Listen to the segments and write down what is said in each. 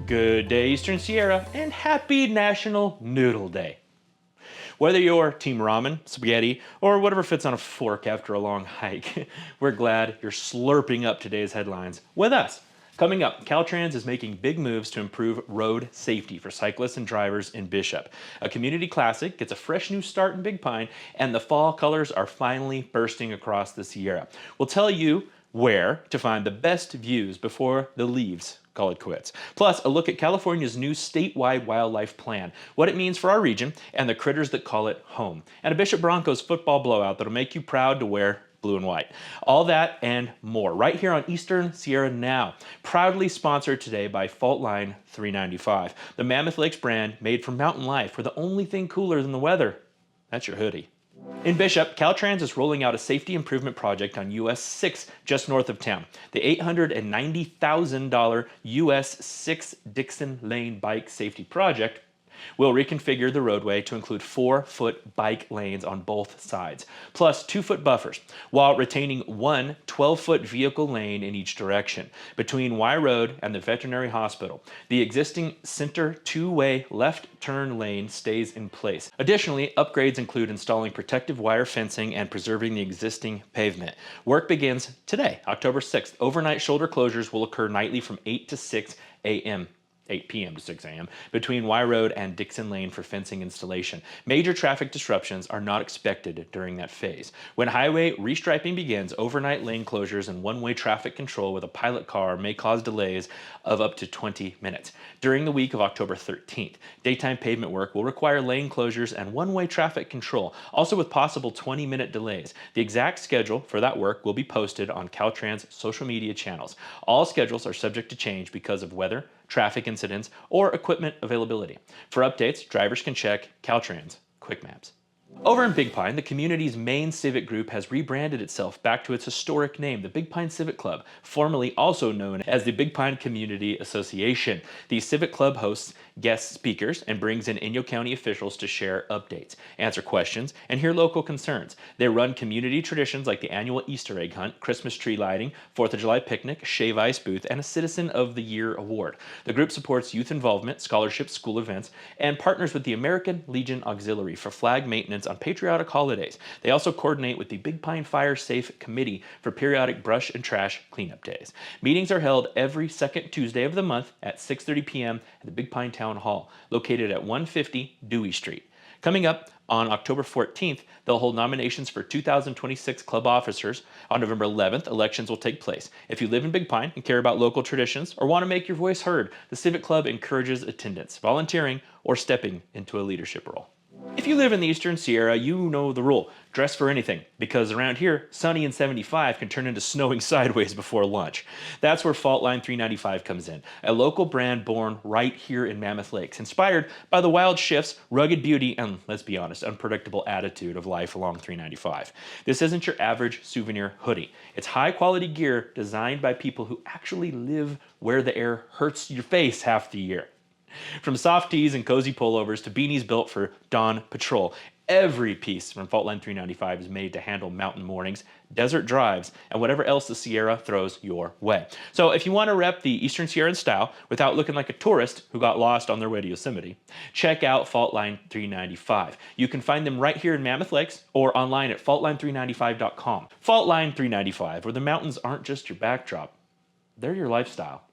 Good day, Eastern Sierra, and happy National Noodle Day. Whether you're Team Ramen, spaghetti, or whatever fits on a fork after a long hike, we're glad you're slurping up today's headlines with us. Coming up, Caltrans is making big moves to improve road safety for cyclists and drivers in Bishop. A community classic gets a fresh new start in Big Pine, and the fall colors are finally bursting across the Sierra. We'll tell you where to find the best views before the leaves call it quits. Plus, a look at California's new statewide wildlife plan, what it means for our region, and the critters that call it home. And a Bishop Broncos football blowout that'll make you proud to wear blue and white. All that and more right here on Eastern Sierra Now. Proudly sponsored today by Fault Line 395, the Mammoth Lakes brand made from mountain life, where the only thing cooler than the weather, that's your hoodie. In Bishop, Caltrans is rolling out a safety improvement project on US 6 just north of town. The $890,000 US 6 Dixon Lane Bike Safety Project will reconfigure the roadway to include 4-foot bike lanes on both sides, plus 2-foot buffers, while retaining one 12-foot vehicle lane in each direction. Between Y Road and the veterinary hospital, the existing center 2-way left turn lane stays in place. Additionally, upgrades include installing protective wire fencing and preserving the existing pavement. Work begins today, October 6th. Overnight shoulder closures will occur nightly from 8 to 6 a.m. 8 p.m. to 6 a.m. between Y Road and Dixon Lane for fencing installation. Major traffic disruptions are not expected during that phase. When highway restriping begins, overnight lane closures and one-way traffic control with a pilot car may cause delays of up to 20 minutes. During the week of October 13th, daytime pavement work will require lane closures and one-way traffic control, also with possible 20-minute delays. The exact schedule for that work will be posted on Caltrans' social media channels. All schedules are subject to change because of weather, traffic incidents, or equipment availability. For updates, drivers can check Caltrans Quick Maps. Over in Big Pine, the community's main civic group has rebranded itself back to its historic name, the Big Pine Civic Club, formerly also known as the Big Pine Community Association. The Civic Club hosts guest speakers and brings in Inyo County officials to share updates, answer questions, and hear local concerns. They run community traditions like the annual Easter egg hunt, Christmas tree lighting, 4th of July picnic, shave ice booth, and a Citizen of the Year award. The group supports youth involvement, scholarships, school events, and partners with the American Legion Auxiliary for flag maintenance on patriotic holidays. They also coordinate with the Big Pine Fire Safe Committee for periodic brush and trash cleanup days. Meetings are held every second Tuesday of the month at 6:30 p.m. at the Big Pine Town Hall, located at 150 Dewey Street. Coming up on October 14th, they'll hold nominations for 2026 club officers. On November 11th, elections will take place. If you live in Big Pine and care about local traditions or want to make your voice heard, the Civic Club encourages attendance, volunteering, or stepping into a leadership role. If you live in the Eastern Sierra, you know the rule. Dress for anything, because around here, sunny and 75 can turn into snowing sideways before lunch. That's where Fault Line 395 comes in, a local brand born right here in Mammoth Lakes, inspired by the wild shifts, rugged beauty, and, let's be honest, unpredictable attitude of life along 395. This isn't your average souvenir hoodie. It's high-quality gear designed by people who actually live where the air hurts your face half the year. From soft tees and cozy pullovers to beanies built for dawn patrol, every piece from Fault Line 395 is made to handle mountain mornings, desert drives, and whatever else the Sierra throws your way. So if you want to rep the Eastern Sierra in style without looking like a tourist who got lost on their way to Yosemite, check out Fault Line 395. You can find them right here in Mammoth Lakes or online at faultline395.com. Fault Line 395, where the mountains aren't just your backdrop, they're your lifestyle.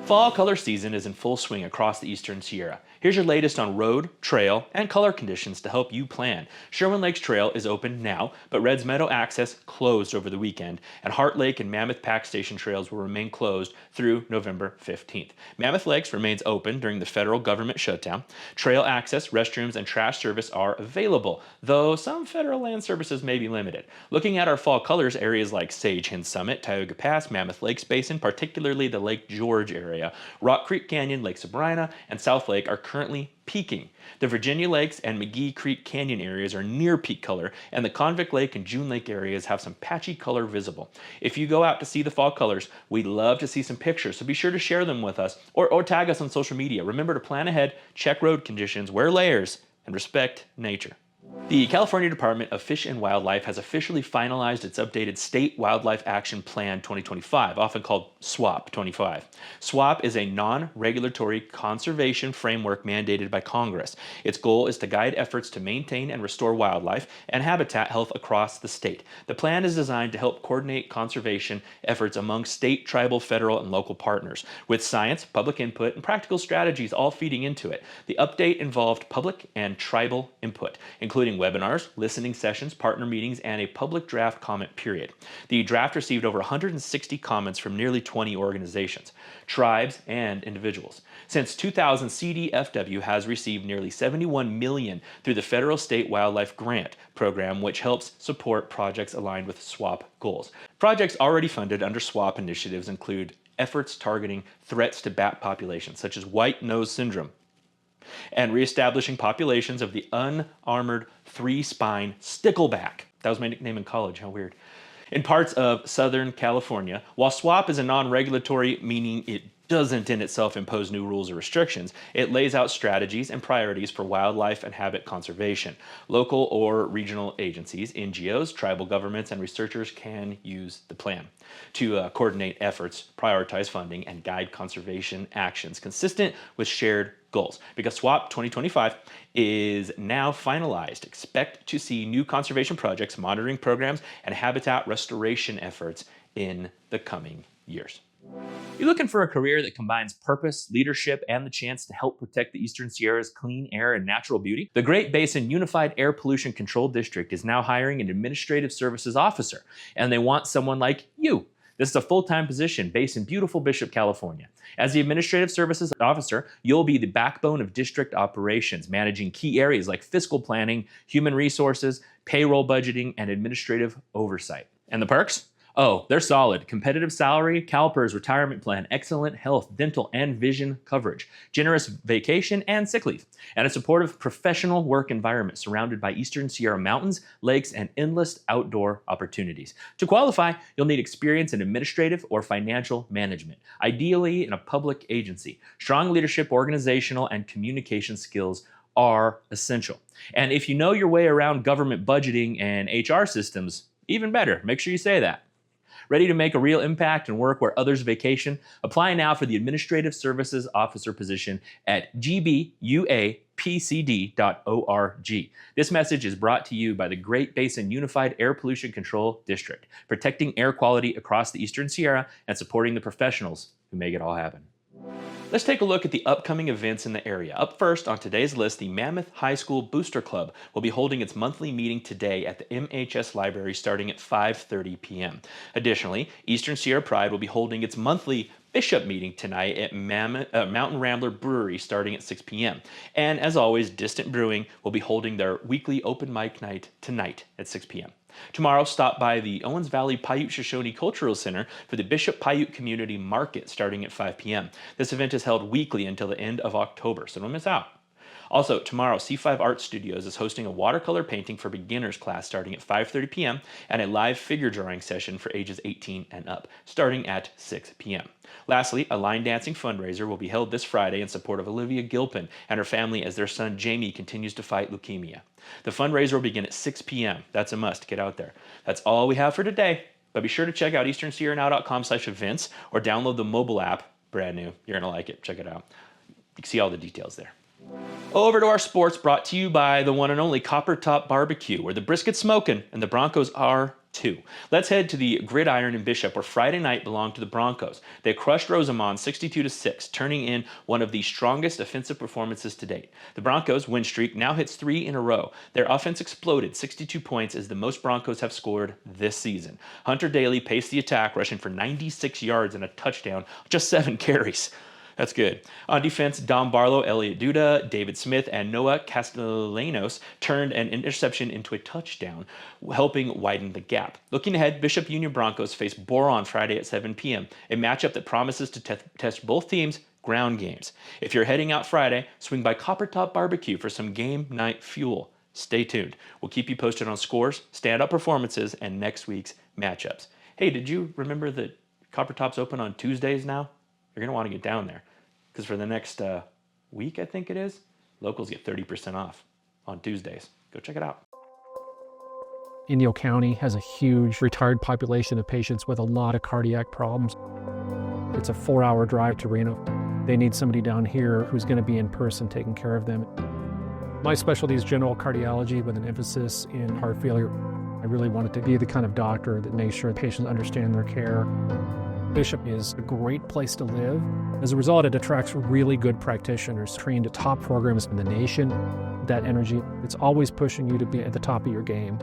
Fall color season is in full swing across the Eastern Sierra. Here's your latest on road, trail, and color conditions to help you plan. Sherwin Lakes Trail is open now, but Reds Meadow access closed over the weekend, and Heart Lake and Mammoth Pack Station trails will remain closed through November 15th. Mammoth Lakes remains open during the federal government shutdown. Trail access, restrooms, and trash service are available, though some federal land services may be limited. Looking at our fall colors, areas like Sage Hill Summit, Tioga Pass, Mammoth Lakes Basin, particularly the Lake George area, Rock Creek Canyon, Lake Sabrina, and South Lake are currently peaking. The Virginia Lakes and McGee Creek Canyon areas are near peak color, and the Convict Lake and June Lake areas have some patchy color visible. If you go out to see the fall colors, we'd love to see some pictures, so be sure to share them with us or tag us on social media. Remember to plan ahead, check road conditions, wear layers, and respect nature. The California Department of Fish and Wildlife has officially finalized its updated State Wildlife Action Plan 2025, often called SWAP 25. SWAP is a non regulatory conservation framework mandated by Congress. Its goal is to guide efforts to maintain and restore wildlife and habitat health across the state. The plan is designed to help coordinate conservation efforts among state, tribal, federal, and local partners, with science, public input, and practical strategies all feeding into it. The update involved public and tribal input, including webinars, listening sessions, partner meetings, and a public draft comment period. The draft received over 160 comments from nearly 20 organizations, tribes, and individuals. Since 2000, CDFW has received nearly $71 million through the Federal State Wildlife Grant Program, which helps support projects aligned with SWAP goals. Projects already funded under SWAP initiatives include efforts targeting threats to bat populations, such as white nose syndrome, and reestablishing populations of the unarmored three-spine stickleback. That was my nickname in college, how weird. In parts of Southern California, while SWAP is a non-regulatory, meaning it doesn't in itself impose new rules or restrictions, it lays out strategies and priorities for wildlife and habitat conservation. Local or regional agencies, NGOs, tribal governments, and researchers can use the plan to coordinate efforts, prioritize funding, and guide conservation actions consistent with shared goals. Because SWAP 2025 is now finalized, expect to see new conservation projects, monitoring programs, and habitat restoration efforts in the coming years. You're looking for a career that combines purpose, leadership, and the chance to help protect the Eastern Sierra's clean air and natural beauty? The Great Basin Unified Air Pollution Control District is now hiring an administrative services officer, and they want someone like you. This is a full-time position based in beautiful Bishop, California. As the Administrative Services Officer, you'll be the backbone of district operations, managing key areas like fiscal planning, human resources, payroll budgeting, and administrative oversight. And the perks? Oh, they're solid. Competitive salary, CalPERS retirement plan, excellent health, dental, and vision coverage, generous vacation and sick leave, and a supportive professional work environment surrounded by Eastern Sierra mountains, lakes, and endless outdoor opportunities. To qualify, you'll need experience in administrative or financial management, ideally in a public agency. Strong leadership, organizational, and communication skills are essential. And if you know your way around government budgeting and HR systems, even better. Make sure you say that. Ready to make a real impact and work where others vacation? Apply now for the Administrative Services Officer position at gbuapcd.org. This message is brought to you by the Great Basin Unified Air Pollution Control District, protecting air quality across the Eastern Sierra and supporting the professionals who make it all happen. Let's take a look at the upcoming events in the area. Up first on today's list, the Mammoth High School Booster Club will be holding its monthly meeting today at the MHS Library starting at 5:30 p.m. Additionally, Eastern Sierra Pride will be holding its monthly Bishop meeting tonight at Mountain Rambler Brewery starting at 6 p.m. And as always, Distant Brewing will be holding their weekly open mic night tonight at 6 p.m. Tomorrow, stop by the Owens Valley Paiute Shoshone Cultural Center for the Bishop Paiute Community Market starting at 5 p.m. This event is held weekly until the end of October, so don't miss out. Also, tomorrow, C5 Art Studios is hosting a watercolor painting for beginners class starting at 5:30 p.m. and a live figure drawing session for ages 18 and up starting at 6 p.m. Lastly, a line dancing fundraiser will be held this Friday in support of Olivia Gilpin and her family as their son Jamie continues to fight leukemia. The fundraiser will begin at 6 p.m. That's a must. Get out there. That's all we have for today, but be sure to check out easternsierranow.com/events or download the mobile app. Brand new. You're going to like it. Check it out. You can see all the details there. Over to our sports, brought to you by the one and only Copper Top Barbecue, where the brisket's smoking and the Broncos are too. Let's head to the Gridiron in Bishop, where Friday night belonged to the Broncos. They crushed Rosamond 62-6, turning in one of the strongest offensive performances to date. The Broncos' win streak now hits 3 in a row. Their offense exploded. 62 points is the most Broncos have scored this season. Hunter Daly paced the attack, rushing for 96 yards and a touchdown, just 7 carries. That's good. On defense, Dom Barlow, Elliot Duda, David Smith, and Noah Castellanos turned an interception into a touchdown, helping widen the gap. Looking ahead, Bishop Union Broncos face Boron Friday at 7 p.m., a matchup that promises to test both teams' ground games. If you're heading out Friday, swing by Copper Top Barbecue for some game night fuel. Stay tuned. We'll keep you posted on scores, stand-up performances, and next week's matchups. Hey, did you remember that Copper Top's open on Tuesdays now? You're going to want to get down there. Because for the next week, I think it is, locals get 30% off on Tuesdays. Go check it out. Inyo County has a huge retired population of patients with a lot of cardiac problems. It's a 4-hour drive to Reno. They need somebody down here who's going to be in person taking care of them. My specialty is general cardiology with an emphasis in heart failure. I really wanted to be the kind of doctor that makes sure patients understand their care. Bishop is a great place to live. As a result, it attracts really good practitioners trained at top programs in the nation. That energy, it's always pushing you to be at the top of your game.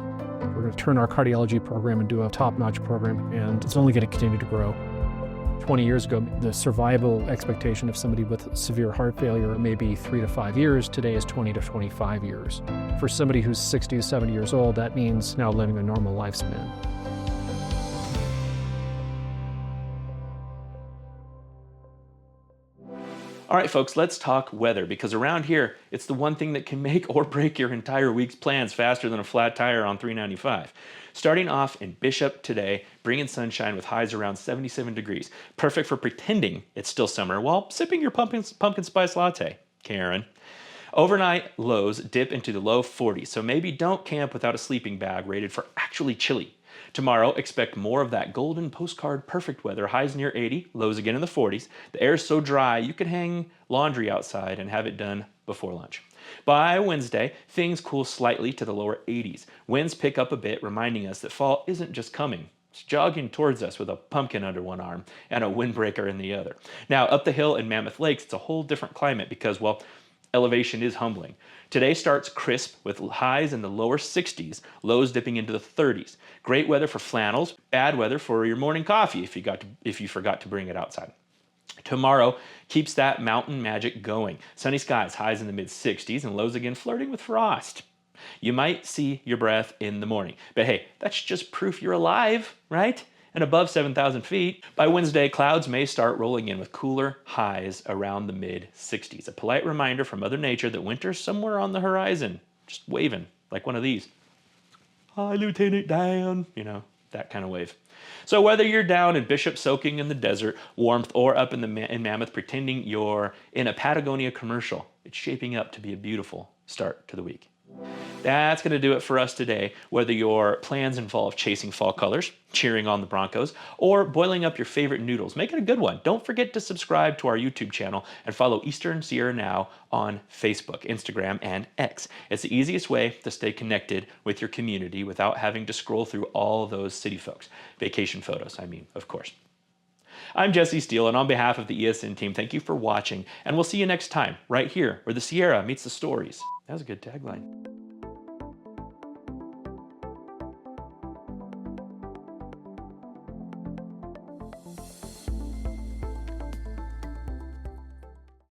We're going to turn our cardiology program into a top-notch program, and it's only going to continue to grow. 20 years ago, the survival expectation of somebody with severe heart failure may be 3 to 5 years. Today is 20 to 25 years. For somebody who's 60 to 70 years old, that means now living a normal lifespan. All right, folks, let's talk weather, because around here, it's the one thing that can make or break your entire week's plans faster than a flat tire on 395. Starting off in Bishop today, bringing sunshine with highs around 77 degrees. Perfect for pretending it's still summer while sipping your pumpkin spice latte, Karen. Overnight lows dip into the low 40s, so maybe don't camp without a sleeping bag rated for actually chilly. Tomorrow, expect more of that golden postcard perfect weather, highs near 80, lows again in the 40s. The air is so dry you could hang laundry outside and have it done before lunch. By Wednesday, things cool slightly to the lower 80s. Winds pick up a bit, reminding us that fall isn't just coming. It's jogging towards us with a pumpkin under one arm and a windbreaker in the other. Now, up the hill in Mammoth Lakes, it's a whole different climate because, well, elevation is humbling. Today starts crisp with highs in the lower 60s, lows dipping into the 30s. Great weather for flannels, bad weather for your morning coffee if you forgot to bring it outside. Tomorrow keeps that mountain magic going. Sunny skies, highs in the mid 60s, and lows again flirting with frost. You might see your breath in the morning, but hey, that's just proof you're alive, right? And above 7,000 feet. By Wednesday, clouds may start rolling in with cooler highs around the mid 60s. A polite reminder from Mother Nature that winter's somewhere on the horizon, just waving like one of these. Hi, Lieutenant Dan, that kind of wave. So whether you're down in Bishop soaking in the desert warmth or up in Mammoth pretending you're in a Patagonia commercial, it's shaping up to be a beautiful start to the week. That's going to do it for us today. Whether your plans involve chasing fall colors, cheering on the Broncos, or boiling up your favorite noodles, make it a good one. Don't forget to subscribe to our YouTube channel and follow Eastern Sierra Now on Facebook, Instagram, and X. It's the easiest way to stay connected with your community without having to scroll through all those city folks. Vacation photos, of course. I'm Jesse Steele, and on behalf of the ESN team, thank you for watching, and we'll see you next time, right here, where the Sierra meets the stories. That was a good tagline.